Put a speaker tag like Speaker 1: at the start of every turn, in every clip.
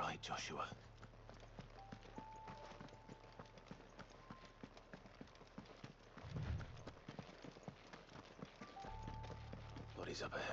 Speaker 1: right, Joshua. Bodies up ahead.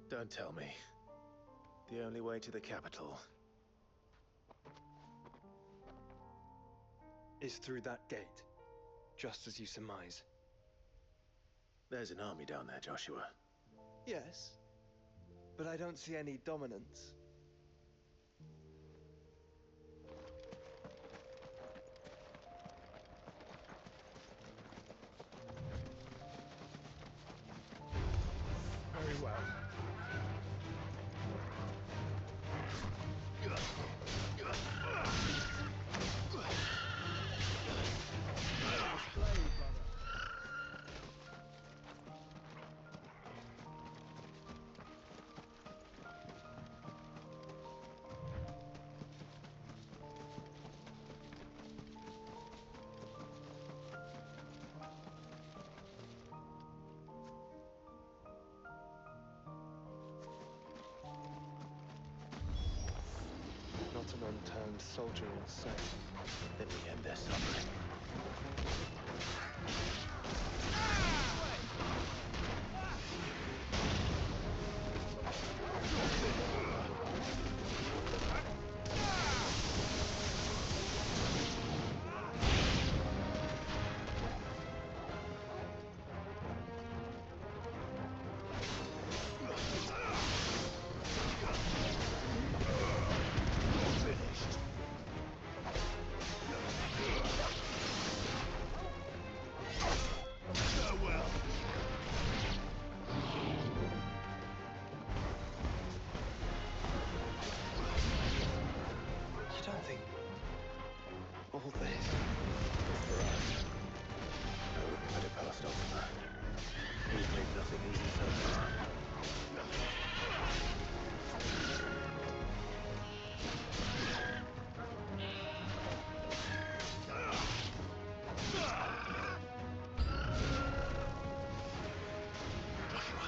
Speaker 1: Don't tell me. The only way to the capital
Speaker 2: is through that gate, just as you surmise.
Speaker 1: There's an army down there, Joshua.
Speaker 2: Yes, but I don't see any dominance. Very well. Not an unturned soldier in sight.
Speaker 1: Then we end their suffering.
Speaker 2: All this.
Speaker 1: For us. I wouldn't put it past Optima. We've made nothing easy so far. Joshua,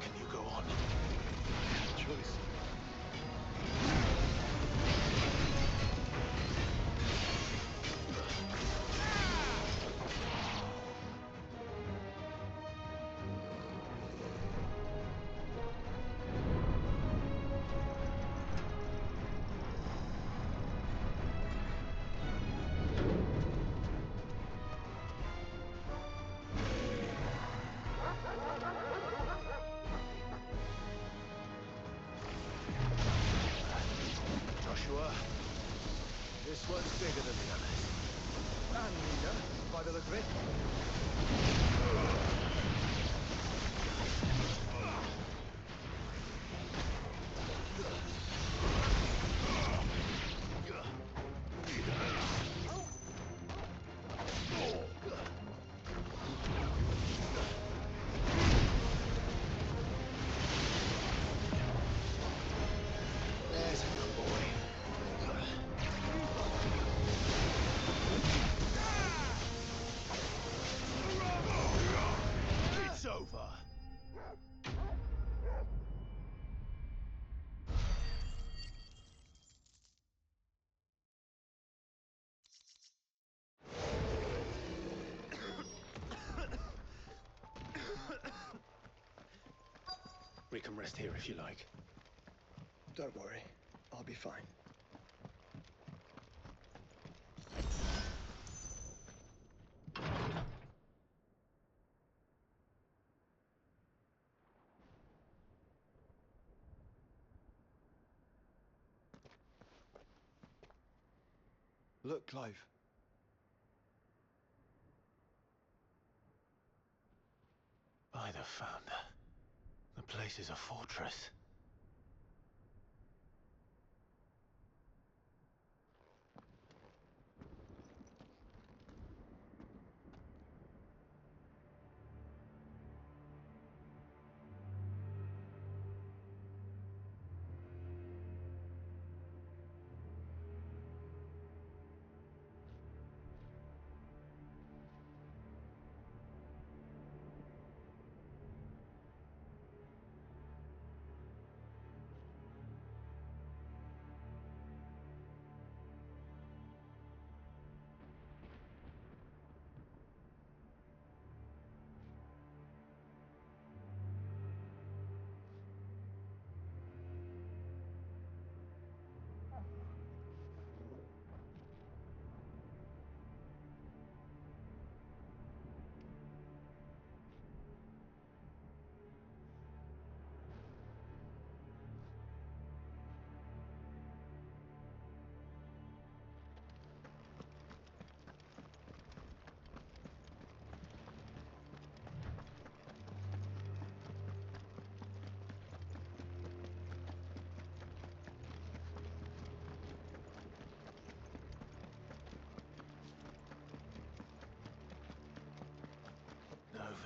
Speaker 1: can you go on?
Speaker 2: Choice.
Speaker 1: Joshua, this one's bigger than the others.
Speaker 2: And leader, by the look of it.
Speaker 1: There's a good boy. It's over. We can rest here if you like.
Speaker 2: Don't worry, I'll be fine. Look, Clive.
Speaker 1: By the Founder. The place is a fortress.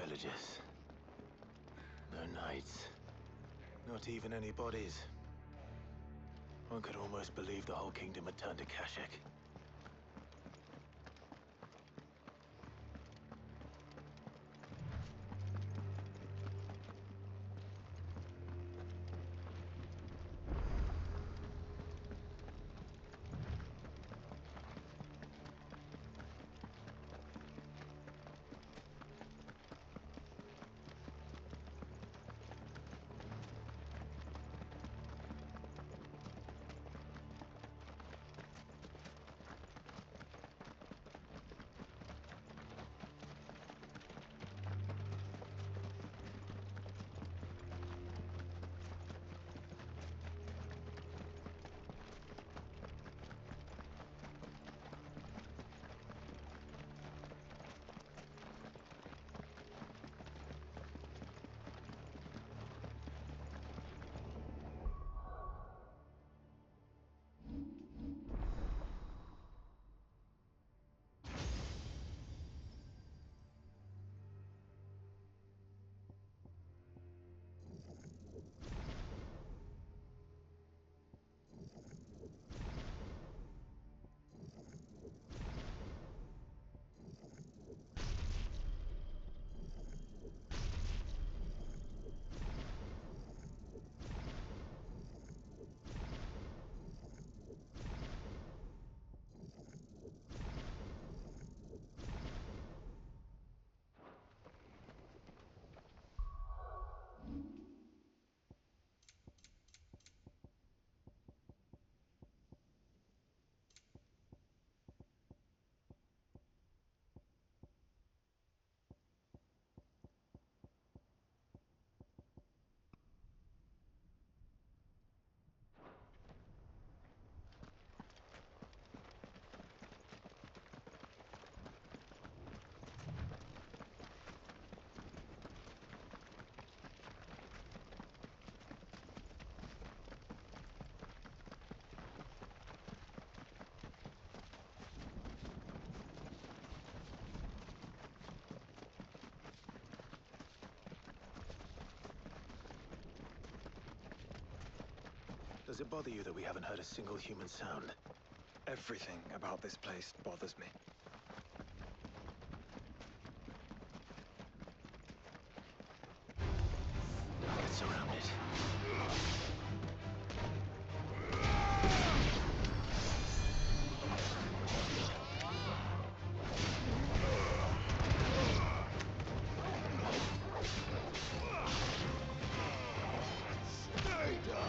Speaker 1: villages. No knights. Not even any bodies. One could almost believe the whole kingdom had turned to Kashyyyk. Does it bother you that we haven't heard a single human sound?
Speaker 2: Everything about this place bothers me.
Speaker 1: Get surrounded. Stay down!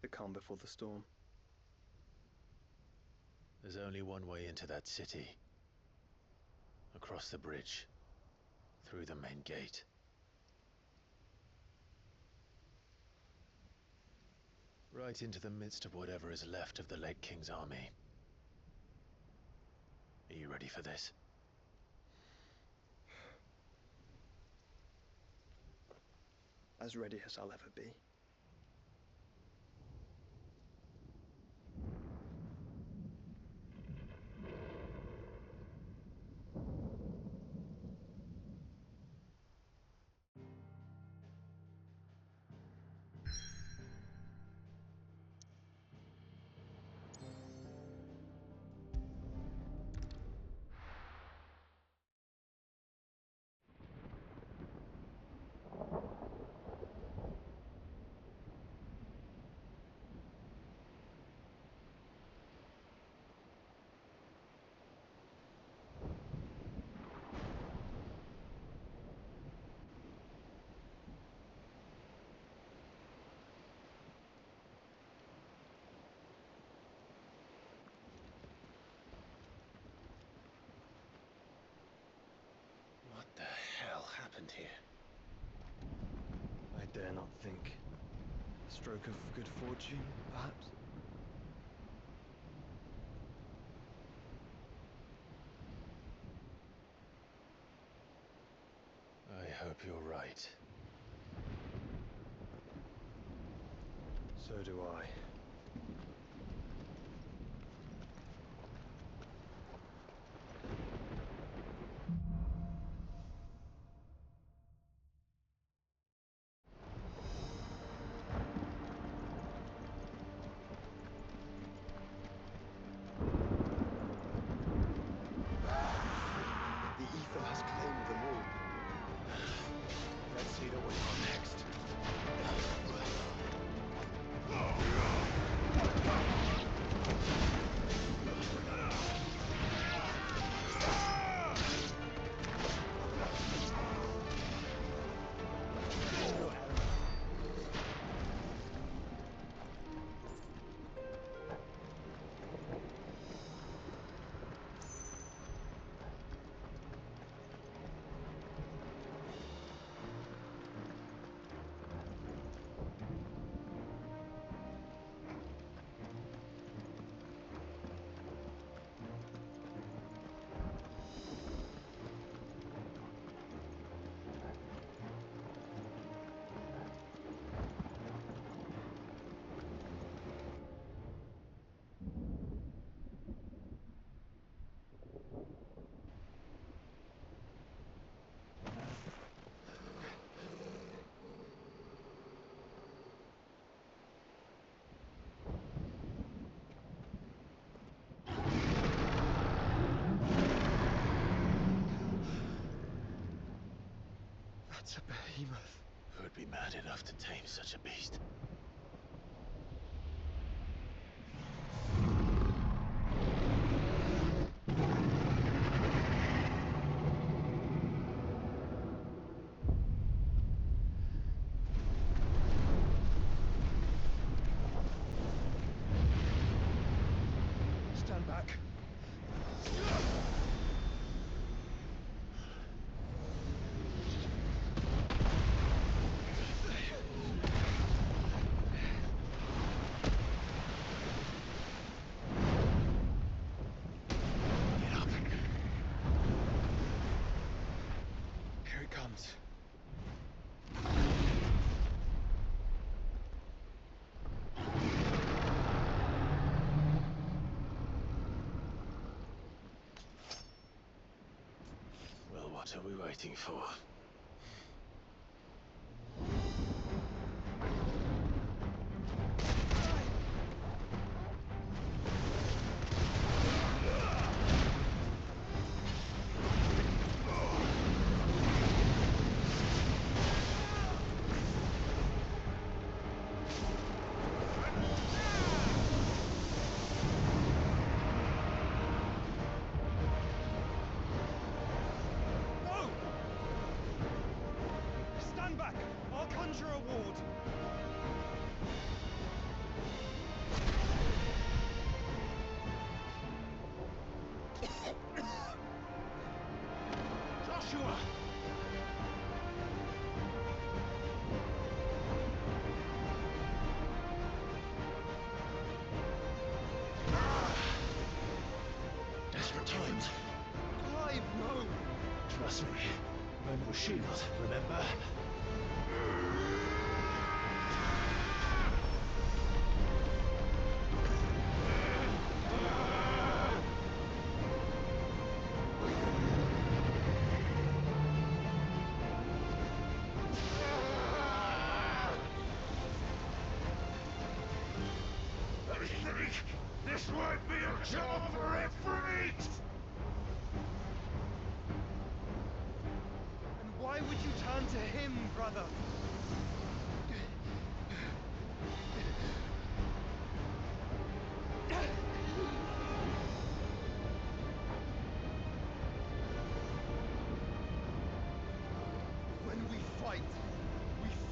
Speaker 2: The calm before the storm.
Speaker 1: There's only one way into that city. Across the bridge. Through the main gate. Right into the midst of whatever is left of the late King's army. Are you ready for this?
Speaker 2: As ready as I'll ever be. think. A stroke of good fortune, perhaps?
Speaker 1: I hope you're right.
Speaker 2: So do I. The ether has claimed them all.
Speaker 1: Let's see what we got next.
Speaker 2: That's a behemoth.
Speaker 1: Who'd be mad enough to tame such a beast?
Speaker 2: Stand back.
Speaker 1: Get up.
Speaker 2: Here it comes.
Speaker 1: Well, what are we waiting for?
Speaker 2: No! Stand back! I'll conjure a ward. Joshua!
Speaker 1: Desperate times.
Speaker 2: Clive, no!
Speaker 1: Trust me. Men with shields, remember?
Speaker 3: I think this might be a job for Ifrit!
Speaker 2: And why would you turn to him, brother? When we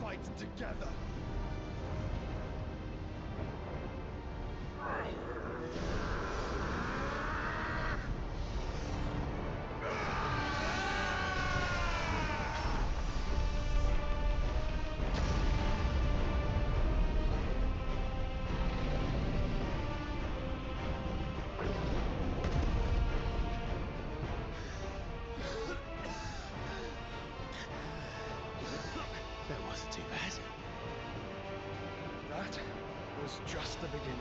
Speaker 2: fight together.
Speaker 1: That wasn't too bad.
Speaker 2: That was just the beginning.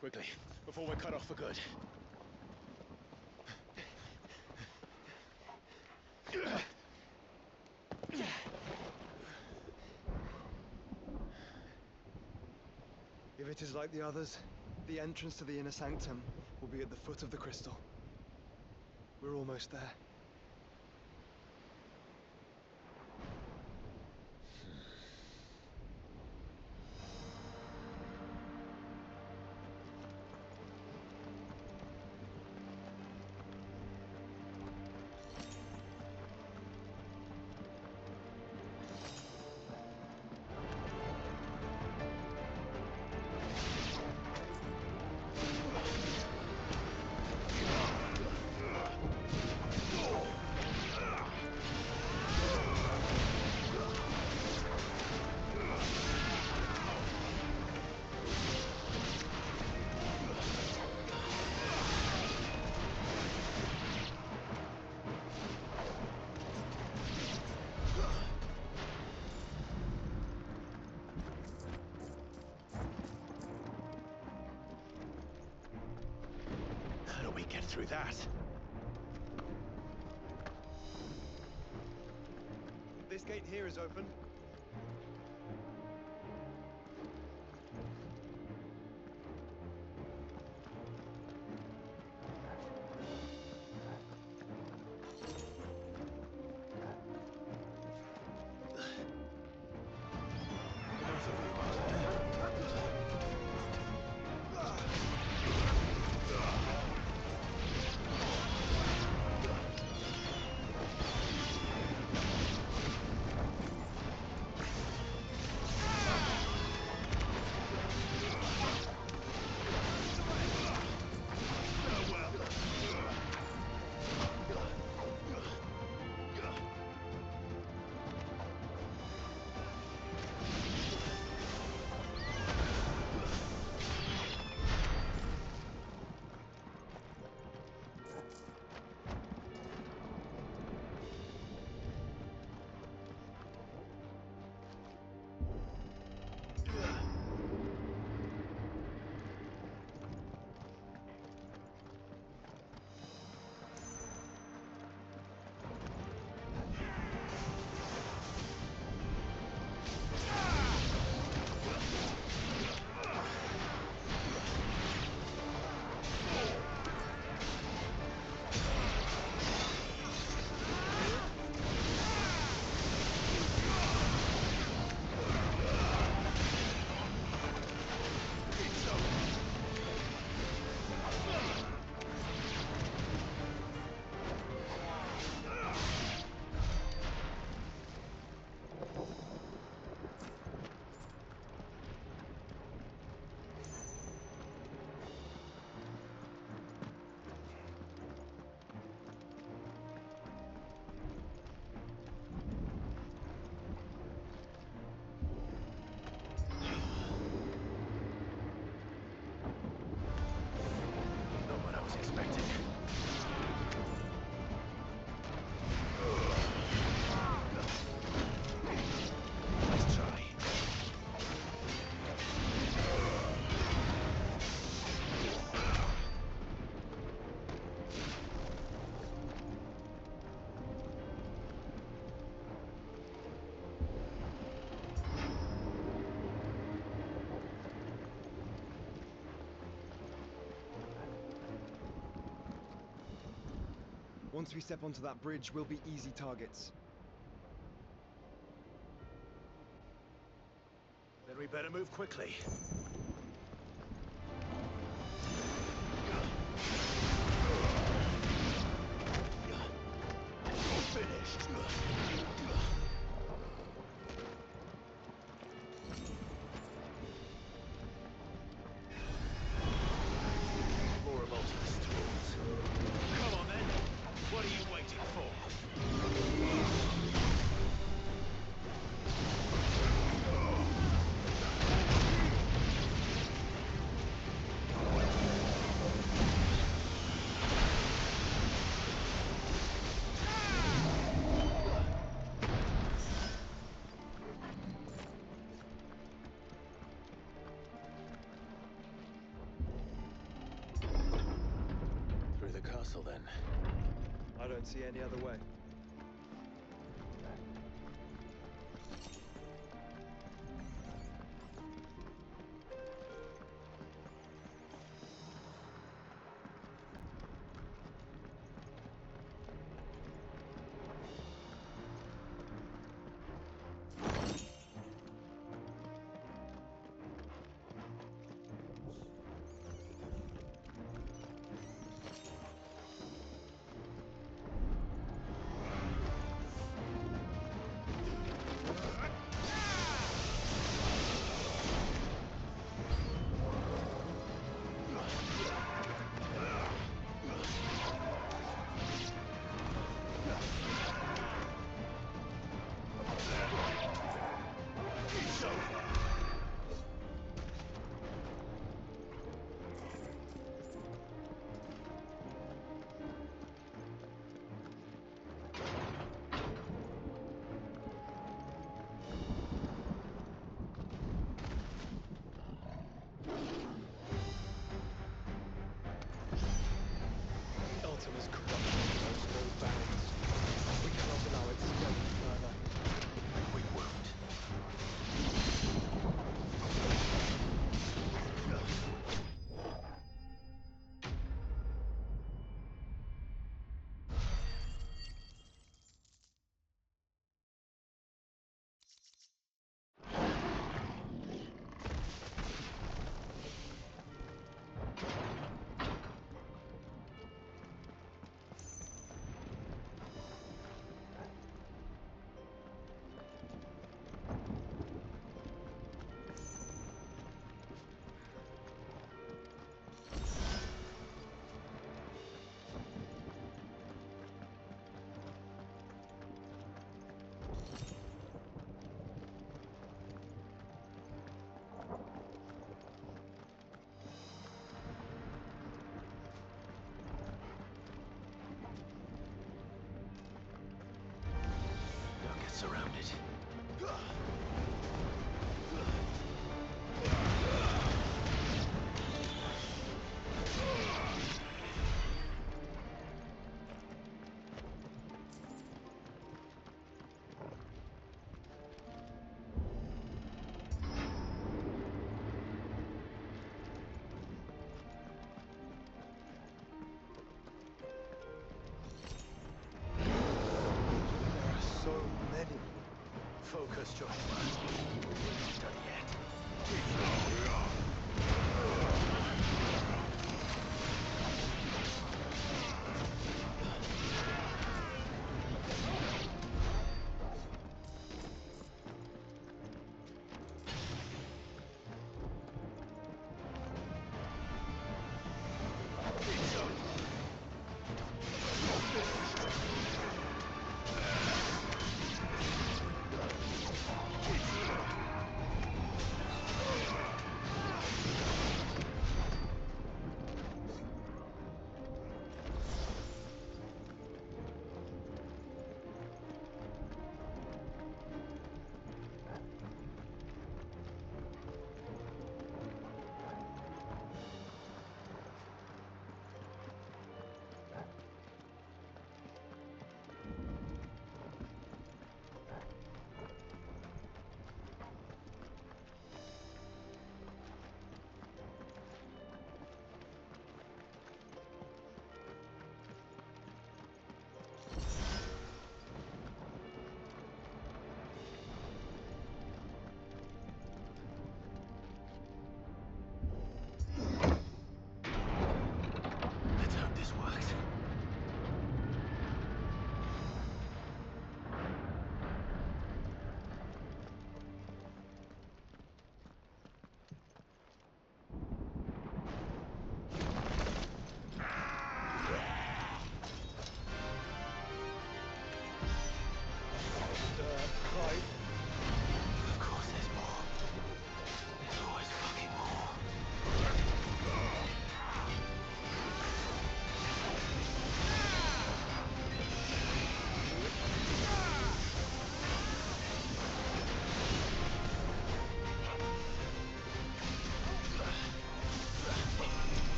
Speaker 1: Quickly, before we're cut off for good.
Speaker 2: If it is like the others, the entrance to the inner sanctum will be at the foot of the crystal. We're almost there.
Speaker 1: How do we get through that?
Speaker 2: This gate here is open.
Speaker 1: Enough of you, are there?
Speaker 2: Once we step onto that bridge, we'll be easy targets.
Speaker 1: Then we better move quickly. Finished. More of Ultimus tools. Come on then. What are you waiting for? Through the castle then.
Speaker 2: I don't see any other way. Ultima's corruption knows no bounds. We cannot allow it to spread any further.
Speaker 1: We won't. Don't get surrounded.
Speaker 2: There are so many.
Speaker 1: Focus, Joshua. Not done yet.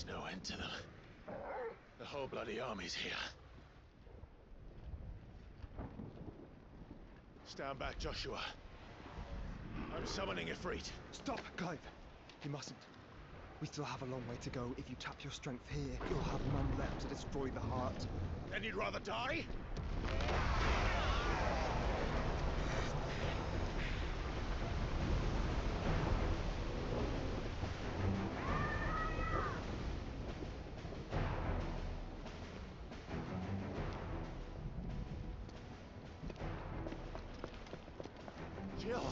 Speaker 1: There's no end to them. The whole bloody army's here. Stand back, Joshua. I'm summoning Ifrit.
Speaker 2: Stop, Clive! You mustn't. We still have a long way to go. If you tap your strength here, you'll have none left to destroy the heart.
Speaker 1: Then you'd rather die? Jill!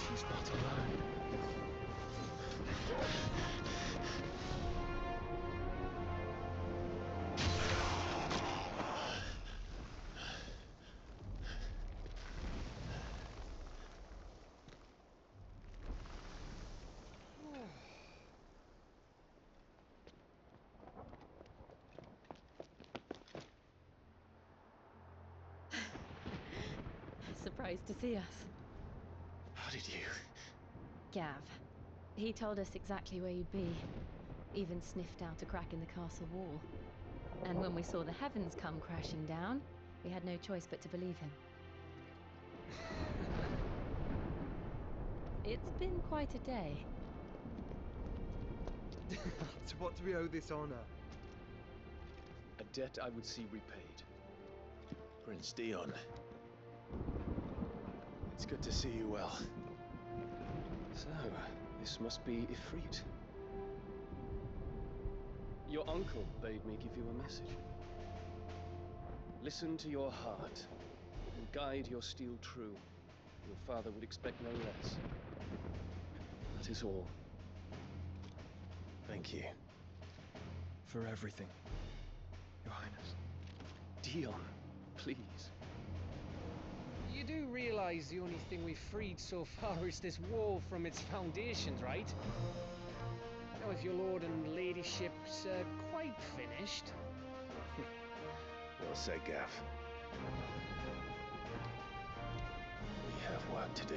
Speaker 2: She's not alone.
Speaker 4: Surprised to see us.
Speaker 1: How did you?
Speaker 4: Gav. He told us exactly where you'd be. Even sniffed out a crack in the castle wall. And when we saw the heavens come crashing down, we had no choice but to believe him. It's been quite a day.
Speaker 2: To what do we owe this honor?
Speaker 5: A debt I would see repaid.
Speaker 1: Prince Dion. It's good to see you well.
Speaker 5: So, this must be Ifrit. Your uncle bade me give you a message. Listen to your heart, and guide your steel true. Your father would expect no less. That is all.
Speaker 1: Thank you.
Speaker 2: For everything, Your Highness.
Speaker 5: Dion, please.
Speaker 6: You do realize the only thing we've freed so far is this wall from its foundations, right? Now, if your lord and ladyship's quite finished...
Speaker 1: Well said, Gav. We have work to do.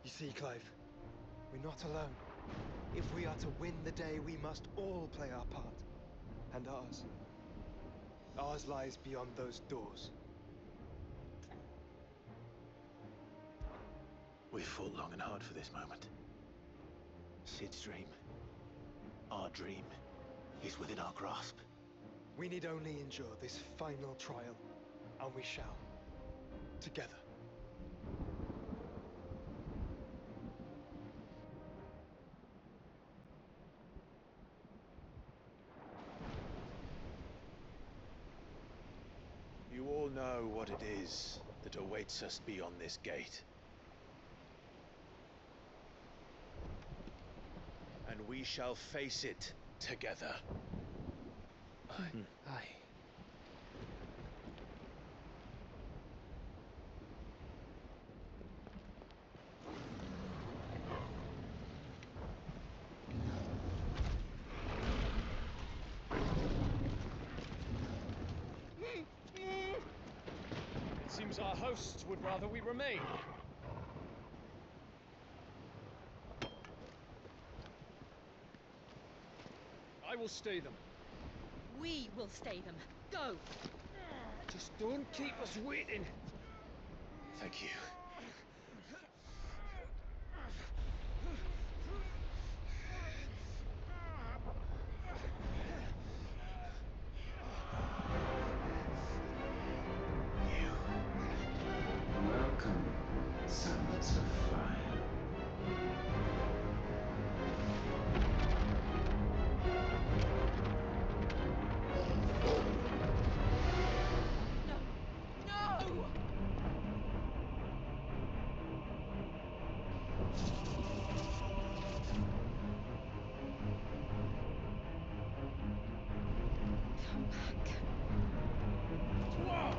Speaker 2: You see, Clive, we're not alone. If we are to win the day, we must all play our part. And ours. Ours lies beyond those doors.
Speaker 1: We've fought long and hard for this moment. Sid's dream, our dream, is within our grasp.
Speaker 2: We need only endure this final trial, and we shall. Together.
Speaker 1: You all know what it is that awaits us beyond this gate. And we shall face it together.
Speaker 6: Aye.
Speaker 5: It seems our hosts would rather we remain. I will stay them.
Speaker 4: We will stay them. Go!
Speaker 6: Just don't keep us waiting.
Speaker 1: Thank you.
Speaker 7: Welcome, sons of fire.
Speaker 4: No! Come back.
Speaker 3: What?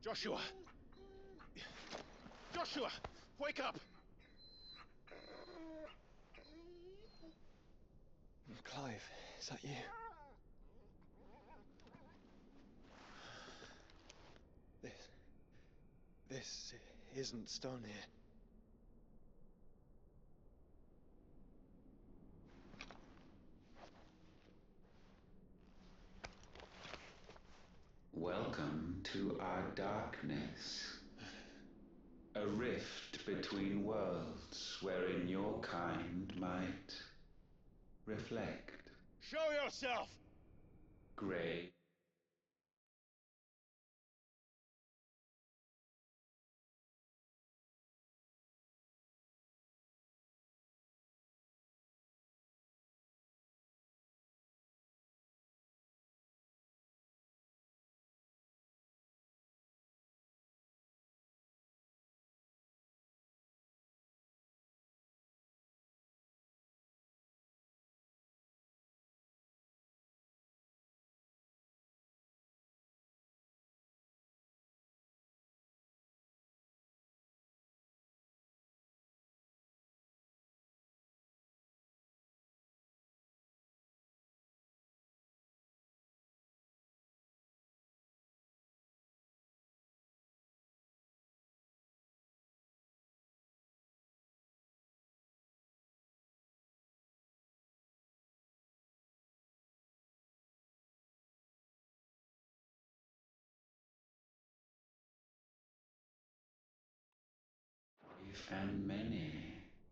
Speaker 1: Joshua! Joshua! Wake up!
Speaker 2: Clive, is that you? This isn't Stonehenge.
Speaker 7: Welcome to our darkness. A rift between worlds wherein your kind might reflect.
Speaker 1: Show yourself!
Speaker 7: Grey. And many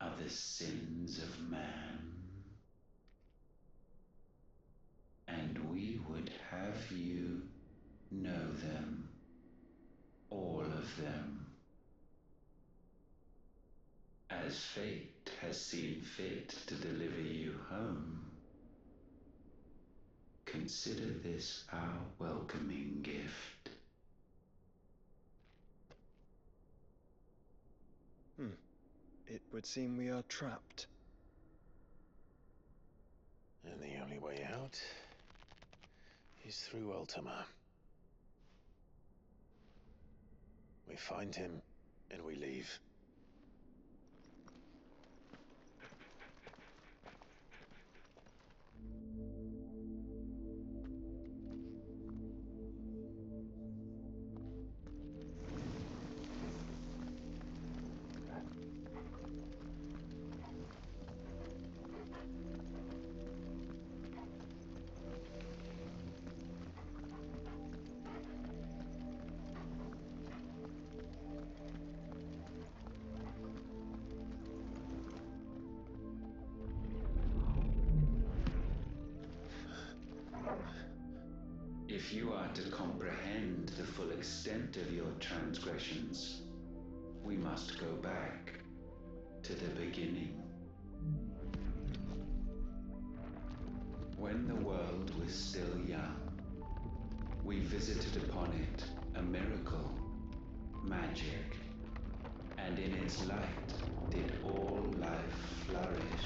Speaker 7: are the sins of man, and we would have you know them, all of them, as fate has seen fit to deliver you home. Consider this our welcoming gift.
Speaker 2: It would seem we are trapped.
Speaker 1: And the only way out is through Ultima. We find him, and we leave.
Speaker 7: If you are to comprehend the full extent of your transgressions, we must go back to the beginning. When the world was still young, we visited upon it a miracle, magic, and in its light did all life flourish.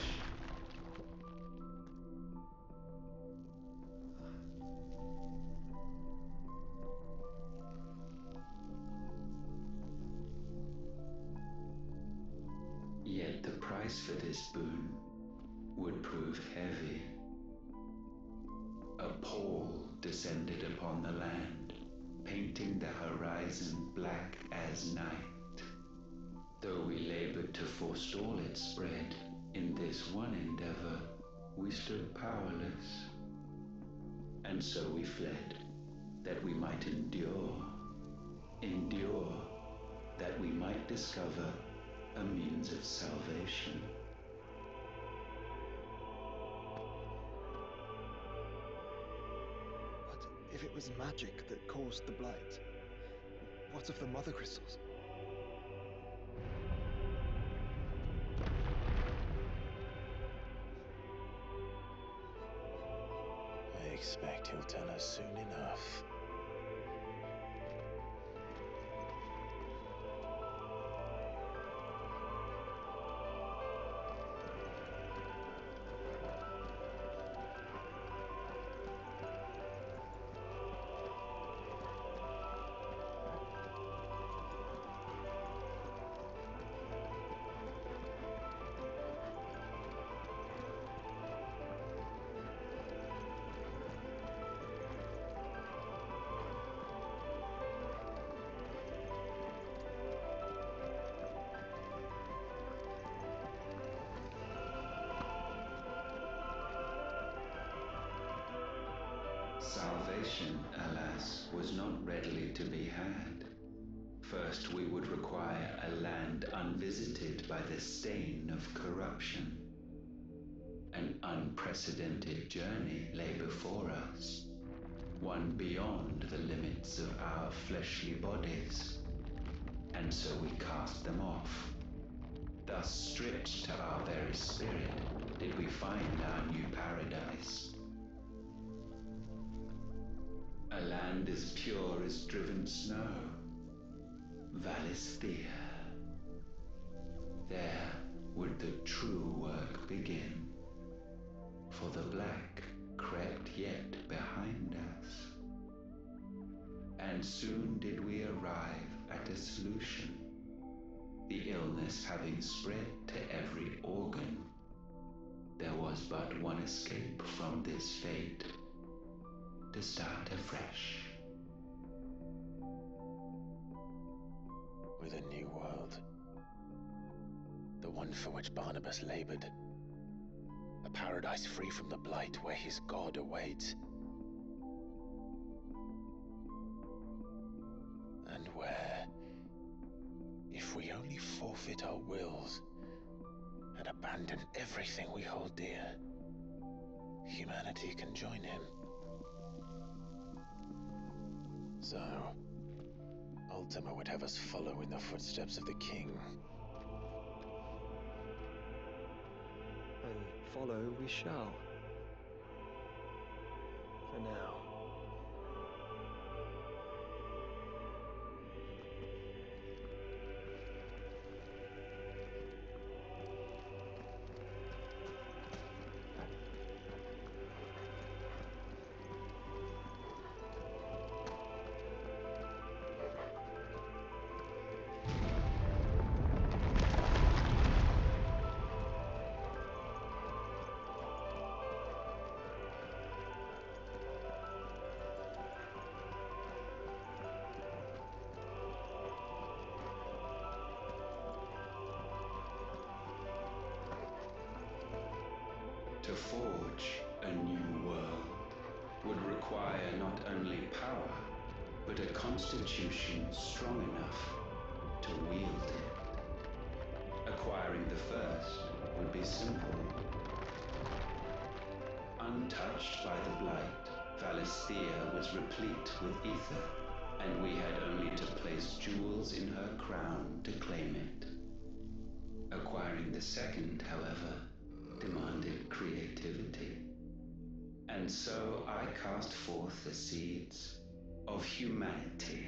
Speaker 7: Yet the price for this boon would prove heavy. A pall descended upon the land, painting the horizon black as night. Though we labored to forestall its spread, in this one endeavor we stood powerless. And so we fled, that we might endure, that we might discover a means of salvation.
Speaker 2: But if it was magic that caused the blight, what of the mother crystals?
Speaker 1: I expect he'll tell us soon enough.
Speaker 7: Salvation, alas, was not readily to be had. First, we would require a land unvisited by the stain of corruption. An unprecedented journey lay before us, one beyond the limits of our fleshly bodies. And so we cast them off. Thus, stripped to our very spirit, did we find our new paradise. A land as pure as driven snow, Valisthea. There would the true work begin, for the black crept yet behind us. And soon did we arrive at a solution, the illness having spread to every organ. There was but one escape from this fate, to start afresh.
Speaker 1: With a new world. The one for which Barnabas labored. A paradise free from the blight where his God awaits. And where, if we only forfeit our wills and abandon everything we hold dear, humanity can join him. So, Ultima would have us follow in the footsteps of the king.
Speaker 2: And follow we shall. For now.
Speaker 7: To forge a new world would require not only power, but a constitution strong enough to wield it. Acquiring the first would be simple. Untouched by the blight, Valisthea was replete with ether, and we had only to place jewels in her crown to claim it. Acquiring the second, however, demanded creativity. And so I cast forth the seeds of humanity.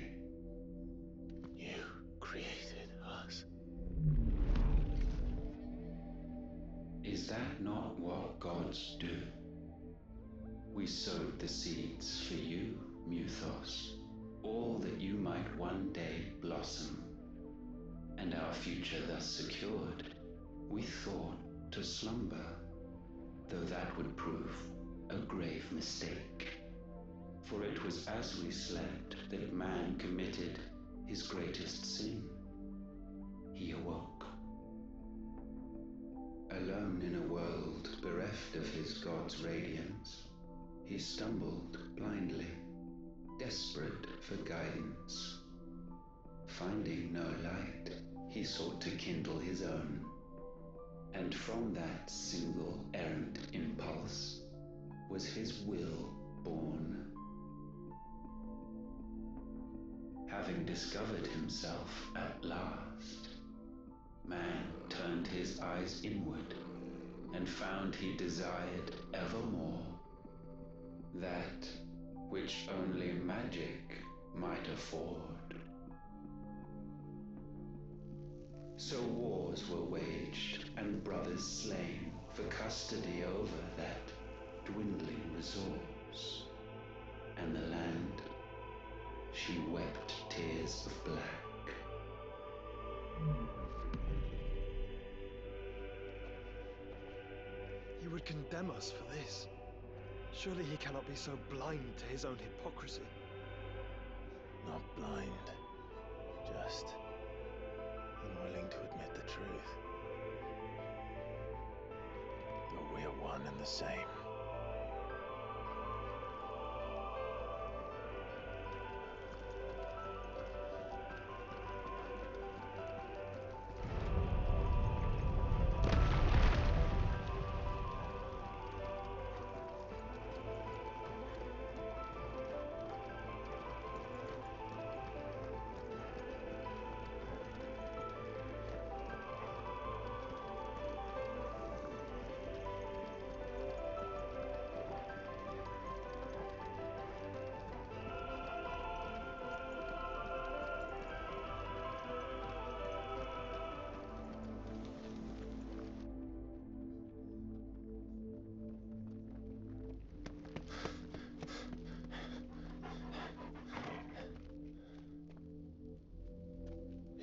Speaker 1: You created us.
Speaker 7: Is that not what gods do? We sowed the seeds for you, Muthos, all that you might one day blossom. And our future thus secured, We thought to slumber, though that would prove a grave mistake. For it was as we slept that man committed his greatest sin. He awoke. Alone in a world bereft of his God's radiance, he stumbled blindly, desperate for guidance. Finding no light, he sought to kindle his own, and from that single errant impulse was his will born. Having discovered himself at last, man turned his eyes inward and found he desired evermore that which only magic might afford. So wars were waged and brothers slain for custody over that dwindling resource, and the land, she wept tears of black.
Speaker 2: He would condemn us for this. Surely he cannot be so blind to his own hypocrisy.
Speaker 1: Not blind, just unwilling to admit the truth. But we're one and the same.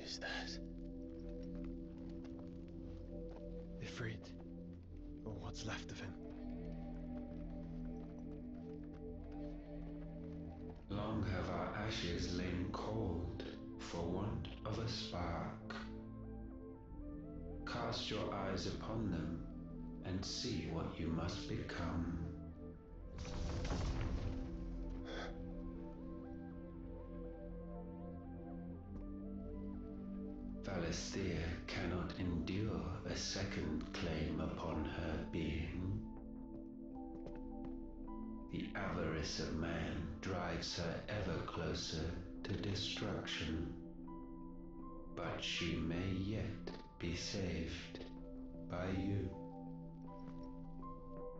Speaker 1: Is that?
Speaker 2: Ifrit, or what's left of him.
Speaker 7: Long have our ashes lain cold for want of a spark. Cast your eyes upon them and see what you must become. Valisthea cannot endure a second claim upon her being. The avarice of man drives her ever closer to destruction, but she may yet be saved by you.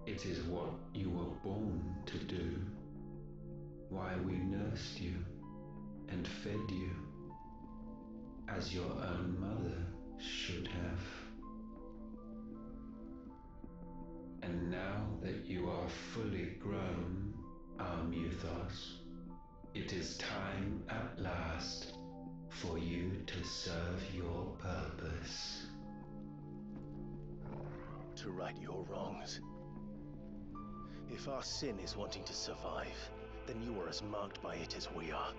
Speaker 7: It is what you were born to do, why we nursed you and fed you, as your own mother should have. And now that you are fully grown, our Muthos, it is time at last for you to serve your purpose.
Speaker 1: To right your wrongs. If our sin is wanting to survive, then you are as marked by it as we are.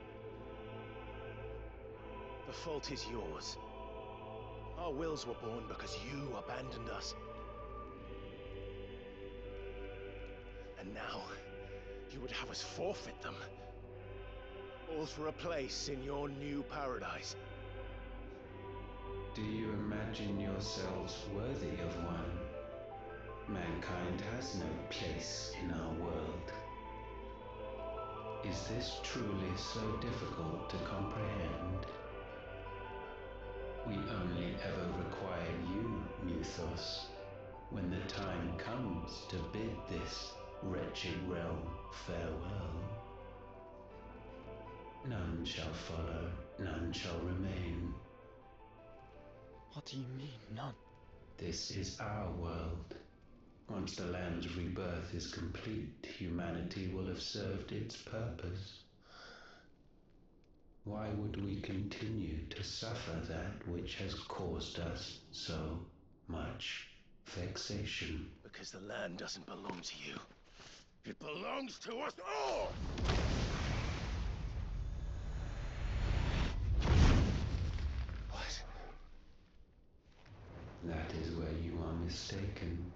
Speaker 1: The fault is yours. Our wills were born because you abandoned us. And now, you would have us forfeit them. All for a place in your new paradise.
Speaker 7: Do you imagine yourselves worthy of one? Mankind has no place in our world. Is this truly so difficult to comprehend? We only ever require you, Muthos, when the time comes to bid this wretched realm farewell. None shall follow, none shall remain.
Speaker 2: What do you mean, none?
Speaker 7: This is our world. Once the land's rebirth is complete, humanity will have served its purpose. Why would we continue to suffer that which has caused us so much vexation.
Speaker 1: Because the land doesn't belong to you. It belongs to us all! What?
Speaker 7: That is where you are mistaken.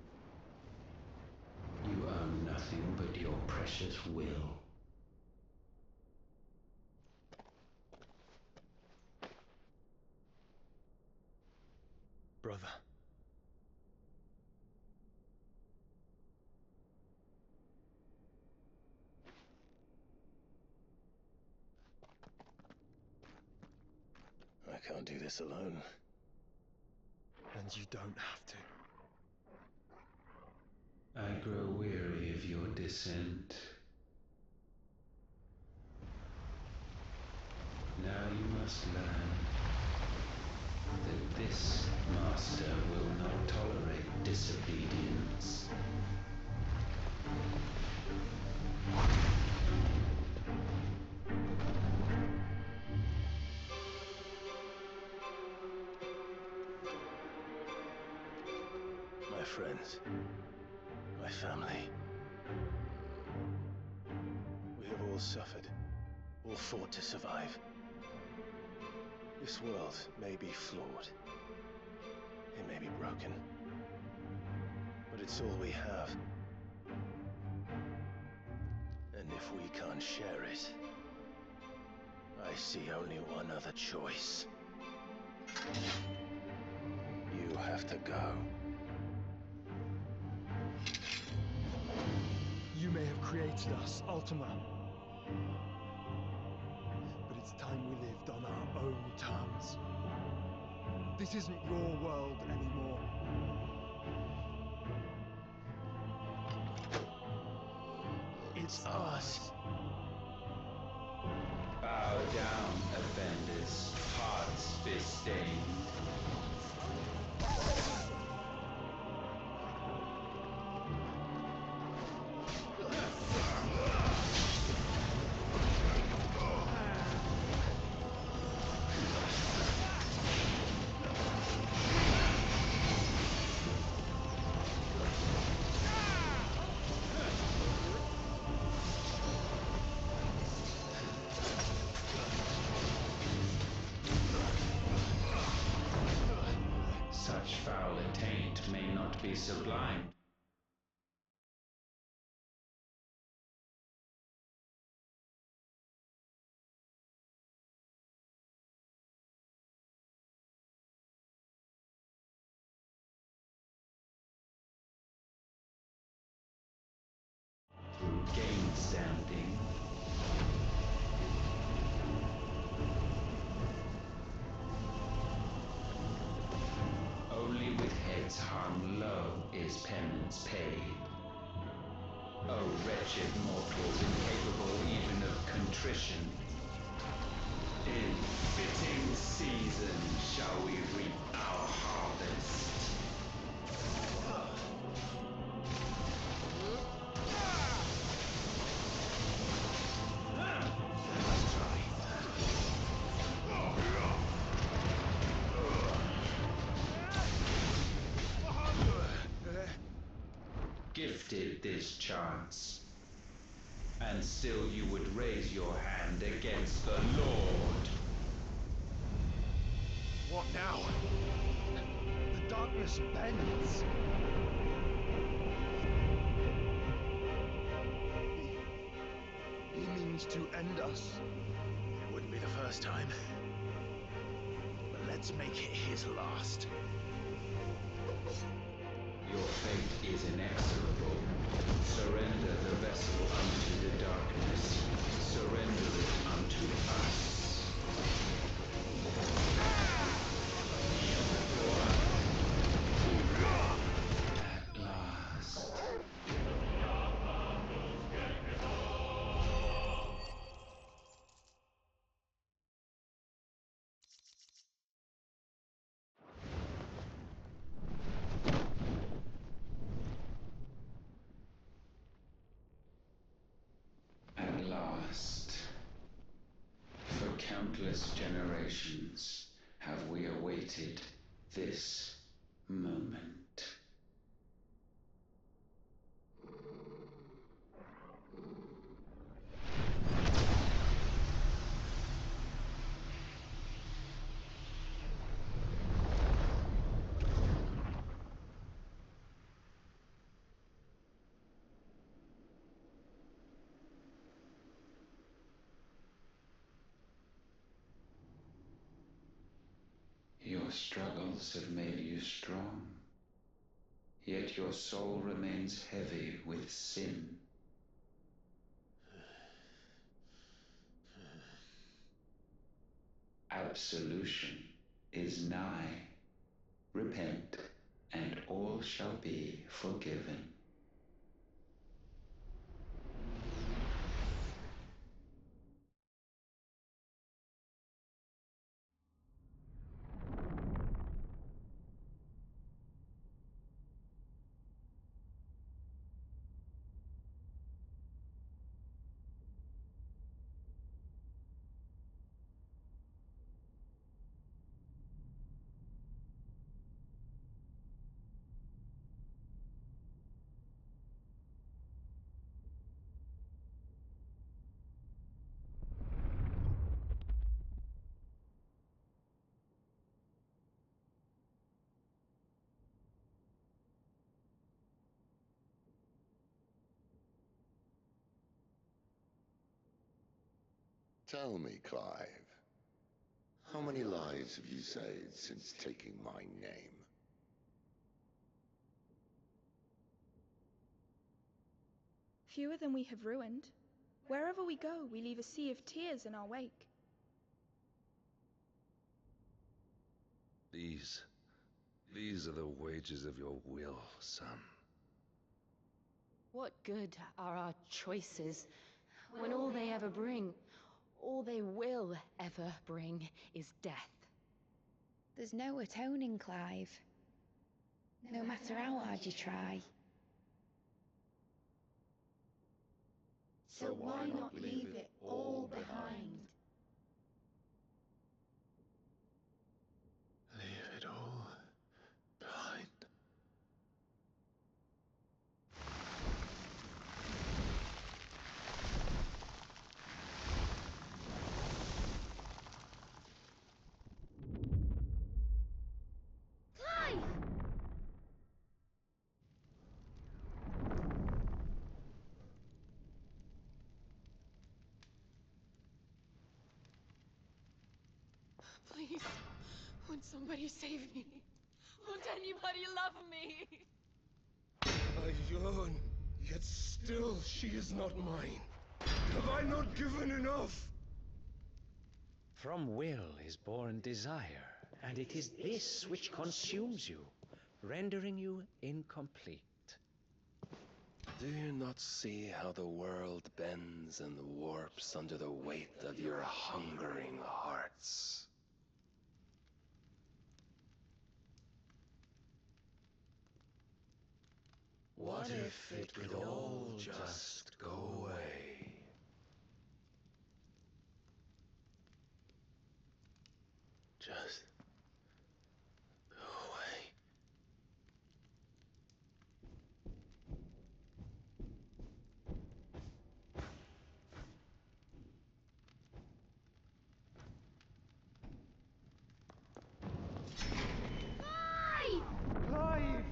Speaker 7: You own nothing but your precious will.
Speaker 2: Brother.
Speaker 1: I can't do this alone.
Speaker 2: And you don't have to.
Speaker 7: I grow weary of your dissent. Now you must learn that this master will not tolerate disobedience.
Speaker 1: My friends, my family. We have all suffered, all fought to survive. This world may be flawed. It may be broken. But it's all we have. And if we can't share it, I see only one other choice. You have to go.
Speaker 2: You may have created us, Ultima. But it's time we lived on our own terms. This isn't your world anymore. It's ours.
Speaker 7: Bow down, offenders, hearts disdained. Such foul attaint may not be sublime. Through game standing, only with heads hung low is penance paid. O wretched mortals, incapable even of contrition, in fitting season shall we reap our harvest. Gifted this chance, and still you would raise your hand against the Lord.
Speaker 1: What now?
Speaker 2: The darkness bends. He means to end us.
Speaker 1: It wouldn't be the first time. But let's make it his last.
Speaker 7: Your fate is inexorable. Surrender the vessel unto the darkness. Surrender it unto us. At last. At last, for countless generations have we awaited this moment. Your struggles have made you strong, yet your soul remains heavy with sin. Absolution is nigh. Repent, and all shall be forgiven.
Speaker 3: Tell me, Clive, how many lives have you saved since taking my name?
Speaker 8: Fewer than we have ruined. Wherever we go, we leave a sea of tears in our wake.
Speaker 9: These are the wages of your will, son.
Speaker 4: What good are our choices when all they ever bring, all they will ever bring, is death?
Speaker 10: There's no atoning, Clive. No matter how hard you try.
Speaker 8: So why not leave it all behind?
Speaker 1: Leave it all behind.
Speaker 8: Clive!
Speaker 4: Please, won't somebody save me? Won't anybody love me?
Speaker 1: I yearn, yet still she is not mine. Have I not given enough?
Speaker 11: From will is born desire, and it is this which consumes you, rendering you incomplete.
Speaker 1: Do you not see how the world bends and warps under the weight of your hungering hearts? What if it could all just go away? Just go away.
Speaker 2: Clive!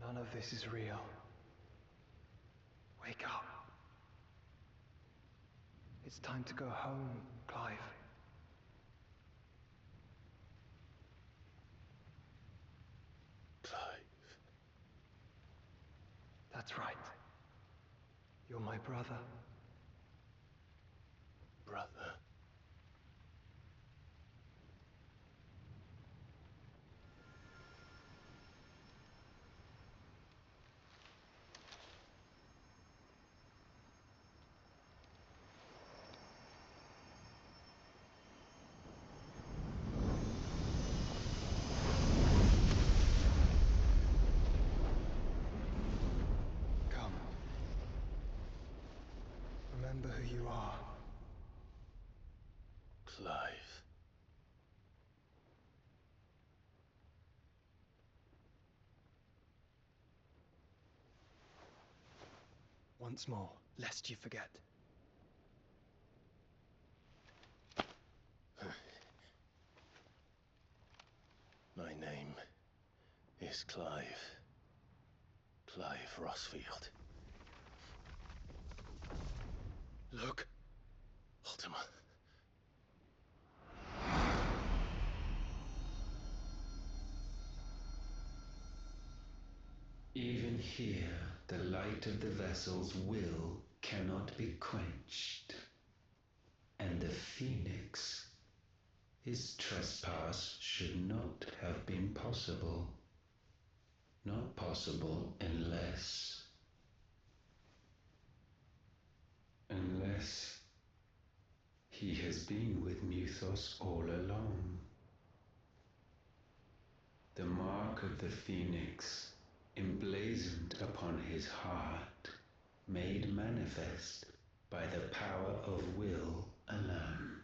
Speaker 2: None of this is real. Wake up. It's time to go home, Clive.
Speaker 1: Clive.
Speaker 2: That's right. You're my brother.
Speaker 1: Brother.
Speaker 2: once more, lest you forget.
Speaker 1: My name is Clive. Clive Rossfield.
Speaker 2: Look.
Speaker 1: Ultima.
Speaker 7: Even here, the light of the vessel's will cannot be quenched. And the Phoenix, his trespass should not have been possible. Not possible unless he has been with Mythos all along. The mark of the Phoenix, emblazoned upon his heart, made manifest by the power of will alone.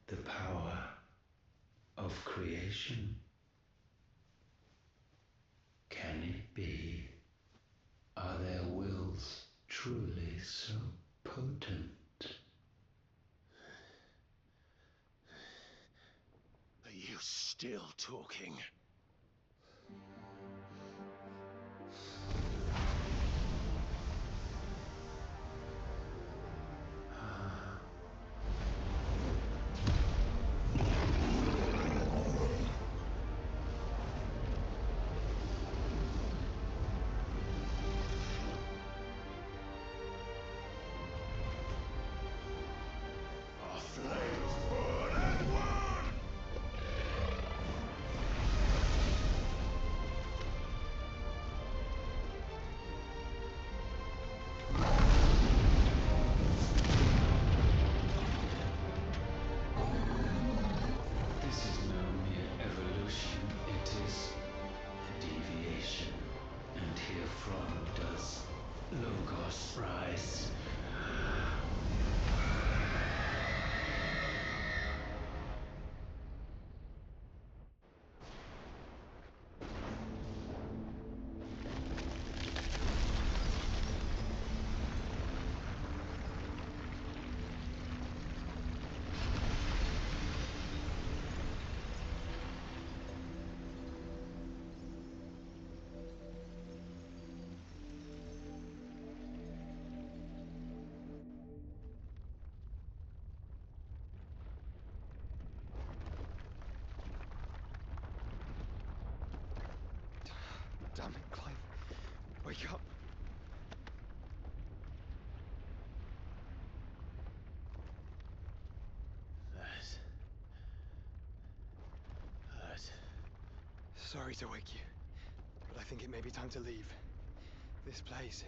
Speaker 7: The power of creation. Can it be? Are their wills truly so potent?
Speaker 1: Are you still talking?
Speaker 2: Damn it, Clive. Wake up.
Speaker 1: That hurt.
Speaker 2: Sorry to wake you, but I think it may be time to leave. This place.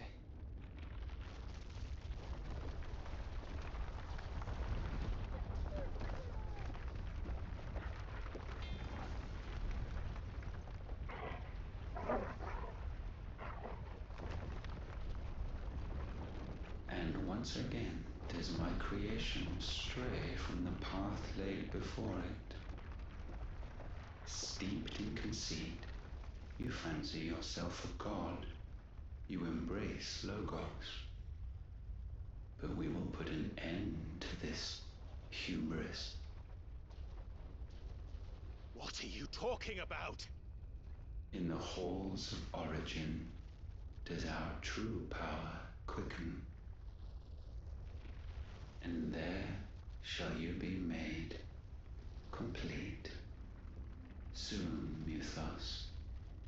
Speaker 7: Once again does my creation stray from the path laid before it. Steeped in conceit, you fancy yourself a god. You embrace Logos. But we will put an end to this hubris.
Speaker 1: What are you talking about?
Speaker 7: In the halls of origin does our true power quicken. And there shall you be made complete. Soon, Mythos,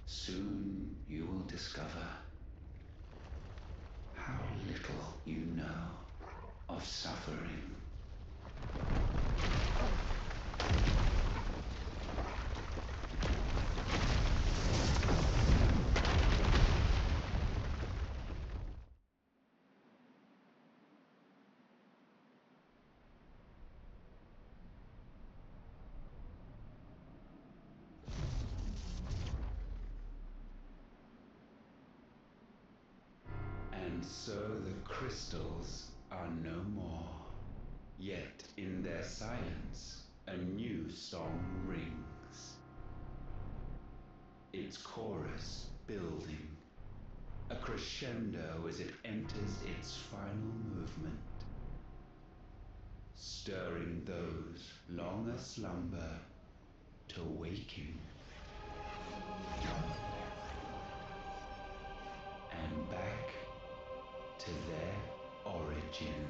Speaker 7: soon you will discover how little you know of suffering. And so the crystals are no more. Yet in their silence, a new song rings. Its chorus building, a crescendo as it enters its final movement, stirring those long aslumber to waking, and back to their origin.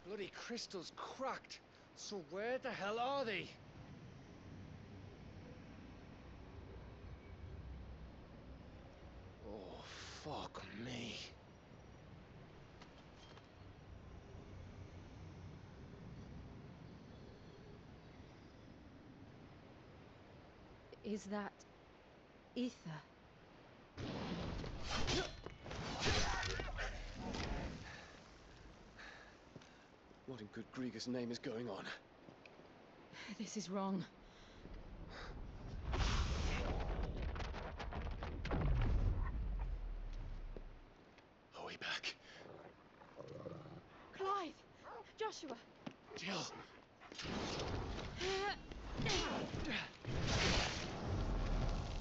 Speaker 6: Bloody crystal's cracked. So where the hell are they?
Speaker 1: Oh, fuck me.
Speaker 4: Is that ether?
Speaker 5: What in good Grieger's name is going on?
Speaker 4: This is wrong.
Speaker 1: Are we back?
Speaker 4: Clive! Joshua!
Speaker 1: Jill!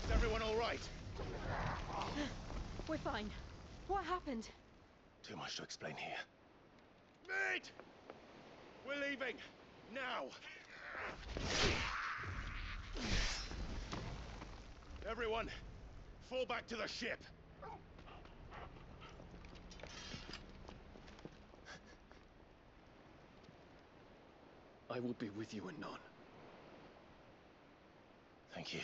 Speaker 1: Is everyone all right?
Speaker 4: We're fine. What happened?
Speaker 1: Too much to explain here.
Speaker 12: Mate! We're leaving! Now! Everyone, fall back to the ship!
Speaker 5: I will be with you anon.
Speaker 1: Thank you.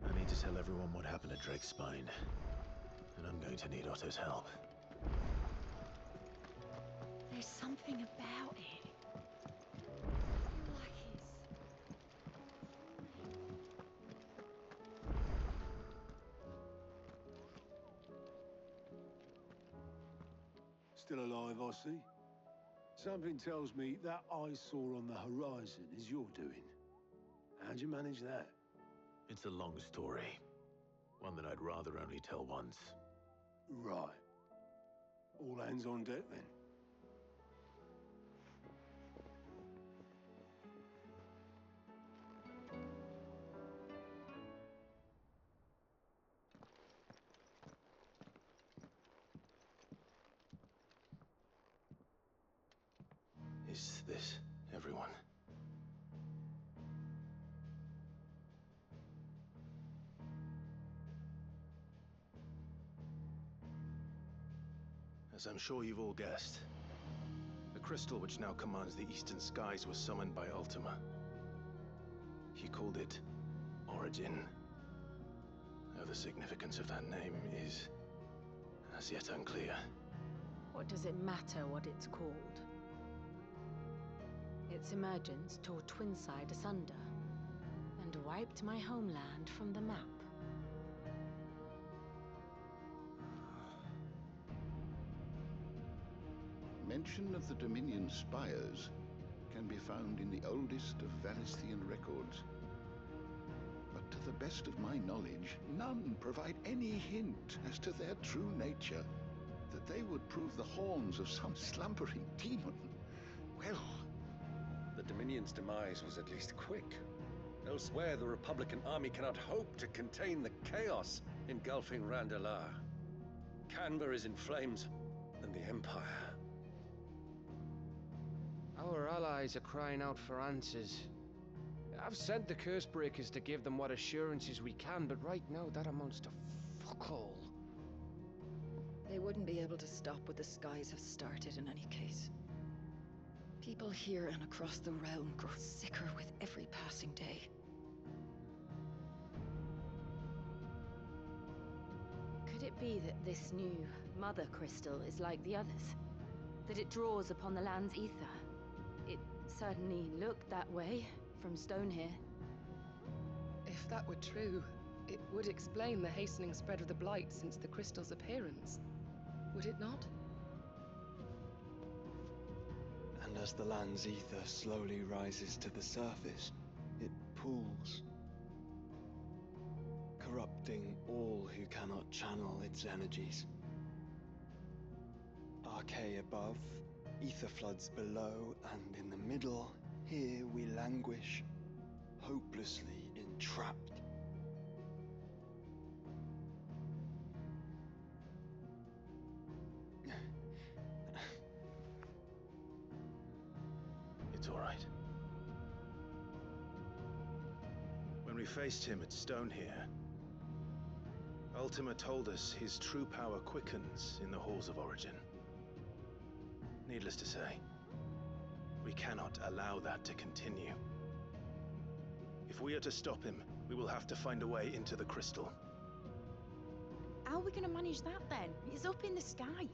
Speaker 1: I need to tell everyone what happened at Drake's Spine. And I'm going to need Otto's help.
Speaker 4: There's something about it. Like his...
Speaker 13: Still alive, I see. Something tells me that eyesore on the horizon is your doing. How'd you manage that?
Speaker 14: It's a long story. One that I'd rather only tell once.
Speaker 13: Right. All hands on deck, then.
Speaker 1: Is this everyone? As I'm sure you've all guessed, the crystal which now commands the eastern skies was summoned by Ultima. He called it Origin. Though the significance of that name is as yet unclear.
Speaker 15: What does it matter what it's called? Its emergence tore Twinside asunder and wiped my homeland from the map.
Speaker 3: Mention of the Dominion spires can be found in the oldest of Valisthian records. But to the best of my knowledge, none provide any hint as to their true nature, that they would prove the horns of some slumbering demon. Well,
Speaker 16: the Dominion's demise was at least quick. Elsewhere, the Republican army cannot hope to contain the chaos engulfing Randalar. Canberra is in flames, and the Empire.
Speaker 6: Our allies are crying out for answers. I've sent the Cursebreakers to give them what assurances we can, but right now that amounts to fuck all.
Speaker 17: They wouldn't be able to stop what the skies have started in any case. People here and across the realm grow sicker with every passing day.
Speaker 4: Could it be that this new Mother Crystal is like the others? That it draws upon the land's ether? It certainly looked that way from stone here.
Speaker 18: If that were true, it would explain the hastening spread of the Blight since the crystal's appearance. Would it not?
Speaker 2: And as the land's ether slowly rises to the surface, it pools, corrupting all who cannot channel its energies. Archay above, ether floods below, and in the middle, here we languish, hopelessly entrapped.
Speaker 1: It's all right. When we faced him at Stonehere, Ultima told us his true power quickens in the halls of Origin. Needless to say, we cannot allow that to continue. If we are to stop him, we will have to find a way into the crystal.
Speaker 8: How are we gonna manage that then? It's up in the sky.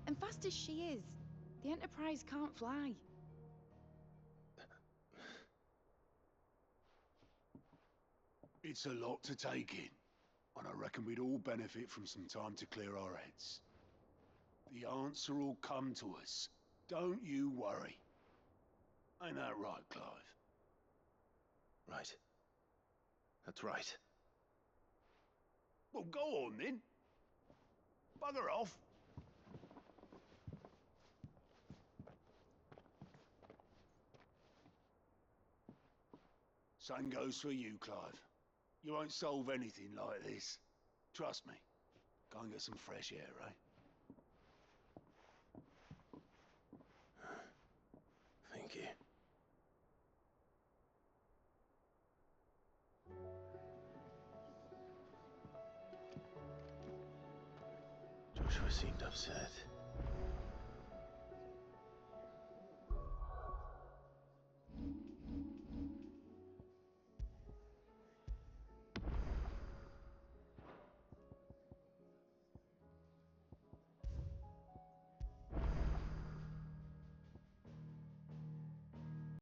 Speaker 8: And fast as she is, the Enterprise can't fly.
Speaker 13: It's a lot to take in, and I reckon we'd all benefit from some time to clear our heads. The answer will come to us. Don't you worry. Ain't that right, Clive?
Speaker 1: Right. That's right.
Speaker 13: Well, go on then. Bugger off. Same goes for you, Clive. You won't solve anything like this. Trust me. Go and get some fresh air, eh?
Speaker 1: Thank you. Joshua seemed upset.